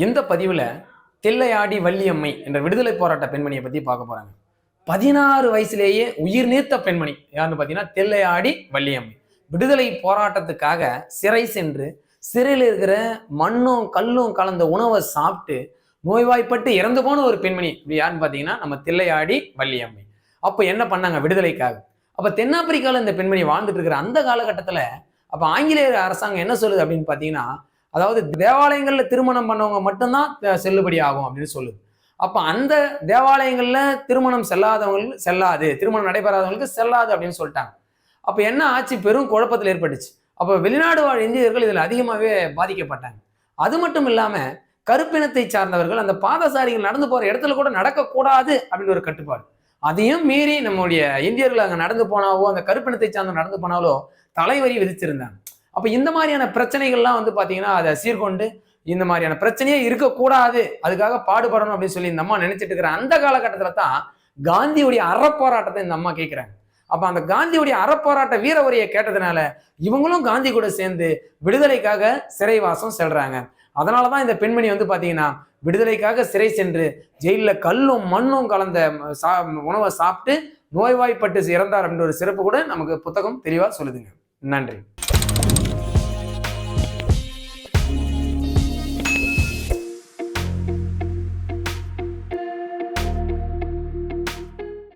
இந்த பதிவுல தில்லையாடி வள்ளியம்மை என்ற விடுதலை போராட்ட பெண்மணியை பத்தி பார்க்க போறாங்க. 16 வயசுலேயே உயிர் நீத்த பெண்மணி யாருன்னு பார்த்தீங்கன்னா தில்லையாடி வள்ளியம்மை. விடுதலை போராட்டத்துக்காக சிறை சென்று சிறையில் இருக்கிற மண்ணும் கல்லும் கலந்த உணவை சாப்பிட்டு நோய்வாய்ப்பட்டு இறந்து போன ஒரு பெண்மணி இப்படி யாருன்னு பார்த்தீங்கன்னா நம்ம தில்லையாடி வள்ளியம்மை. அப்போ என்ன பண்ணாங்க விடுதலைக்காக? அப்போ தென்னாப்பிரிக்காவில் இந்த பெண்மணி வாழ்ந்துட்டு இருக்கிற அந்த காலகட்டத்தில் அப்போ ஆங்கிலேயர் அரசாங்கம் என்ன சொல்லுது அப்படின்னு பார்த்தீங்கன்னா, அதாவது தேவாலயங்கள்ல திருமணம் பண்ணவங்க மட்டும்தான் செல்லுபடி ஆகும் அப்படின்னு சொல்லுது. அப்ப அந்த தேவாலயங்கள்ல திருமணம் செல்லாதவங்களுக்கு செல்லாது, திருமணம் நடைபெறாதவங்களுக்கு செல்லாது அப்படின்னு சொல்லிட்டாங்க. அப்ப என்ன ஆச்சு? பெரும் குழப்பத்தில் ஏற்பட்டுச்சு. அப்ப வெளிநாடு வாழ் இந்தியர்கள் இதுல அதிகமாகவே பாதிக்கப்பட்டாங்க. அது மட்டும் இல்லாம கருப்பினத்தை சார்ந்தவர்கள் அந்த பாதசாரிகள் நடந்து போற இடத்துல கூட நடக்கக்கூடாது அப்படின்னு ஒரு கட்டுப்பாடு. அதையும் மீறி நம்முடைய இந்தியர்கள் அங்க நடந்து போனாவோ அந்த கருப்பினத்தை சார்ந்த நடந்து போனாலோ தலைவரி விதிச்சிருந்தாங்க. அப்ப இந்த மாதிரியான பிரச்சனைகள்லாம் பாத்தீங்கன்னா அதை சீர்கொண்டு இந்த மாதிரியான பிரச்சனையே இருக்கக்கூடாது, அதுக்காக பாடுபடணும் அப்படின்னு சொல்லி இந்த அம்மா நினைச்சிட்டு இருக்கிற அந்த காலகட்டத்துல தான் காந்தியுடைய அறப்போராட்டத்தை இந்த அம்மா கேட்கிறாங்க. அப்ப அந்த காந்தியுடைய அறப்போராட்ட வீர உரையை கேட்டதுனால இவங்களும் காந்தி கூட சேர்ந்து விடுதலைக்காக சிறைவாசம் செல்றாங்க. அதனாலதான் இந்த பெண்மணி பாத்தீங்கன்னா விடுதலைக்காக சிறை சென்று ஜெயில கல்லும் மண்ணும் கலந்த உணவை சாப்பிட்டு நோய்வாய்ப்பட்டு இறந்தார் அப்படின்ற ஒரு சிறப்பு கூட நமக்கு புத்தகம் தெளிவா சொல்லுதுங்க. நன்றி.